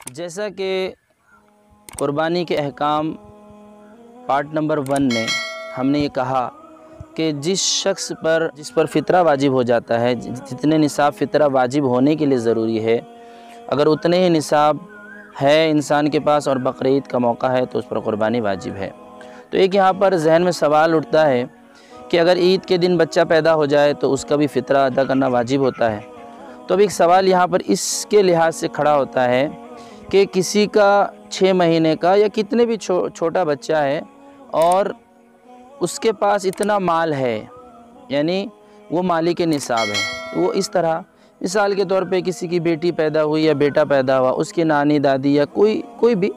जैसा कि कुर्बानी के अहकाम पार्ट नंबर 1 में हमने ये कहा कि जिस पर फ़ितरा वाजिब हो जाता है, जितने निसाब फ़ितरा वाजिब होने के लिए ज़रूरी है, अगर उतने ही निसाब है इंसान के पास और बकरीद का मौका है तो उस पर कुर्बानी वाजिब है। तो एक यहाँ पर जहन में सवाल उठता है कि अगर ईद के दिन बच्चा पैदा हो जाए तो उसका भी फ़ितरा अदा करना वाजिब होता है। तो अब एक सवाल यहाँ पर इसके लिहाज से खड़ा होता है कि किसी का 6 महीने का या कितने भी छोटा बच्चा है और उसके पास इतना माल है, यानी वो मालिक निसाब है, वो इस तरह मिसाल के तौर पे किसी की बेटी पैदा हुई या बेटा पैदा हुआ, उसकी नानी दादी या कोई भी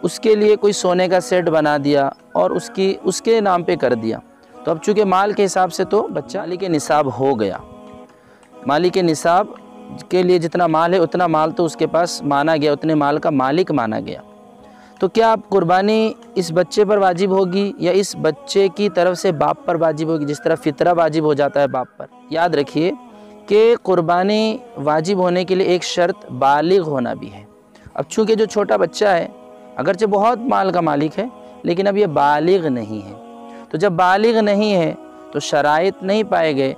उसके लिए कोई सोने का सेट बना दिया और उसके नाम पे कर दिया। तो अब चूँकि माल के हिसाब से तो बच्चा मालिक निसाब हो गया। मालिक निसाब के लिए जितना माल है उतना माल तो उसके पास माना गया, उतने माल का मालिक माना गया। तो क्या अब कुर्बानी इस बच्चे पर वाजिब होगी या इस बच्चे की तरफ से बाप पर वाजिब होगी, जिस तरह फ़ितरा वाजिब हो जाता है बाप पर? याद रखिए कि कुर्बानी वाजिब होने के लिए एक शर्त बालिग होना भी है। अब चूँकि जो छोटा बच्चा है अगरचे बहुत माल का मालिक है, लेकिन अब ये बालिग नहीं है, तो जब बालिग नहीं है तो शराइत नहीं पाए गए,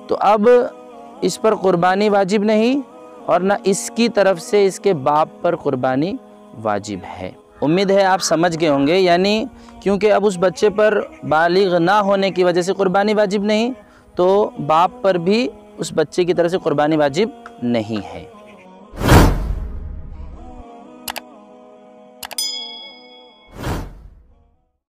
तो अब इस पर कुर्बानी वाजिब नहीं और ना इसकी तरफ से इसके बाप पर कुर्बानी वाजिब है। उम्मीद है आप समझ गए होंगे। यानी क्योंकि अब उस बच्चे पर बालिग ना होने की वजह से कुर्बानी वाजिब नहीं, तो बाप पर भी उस बच्चे की तरफ से कुर्बानी वाजिब नहीं है।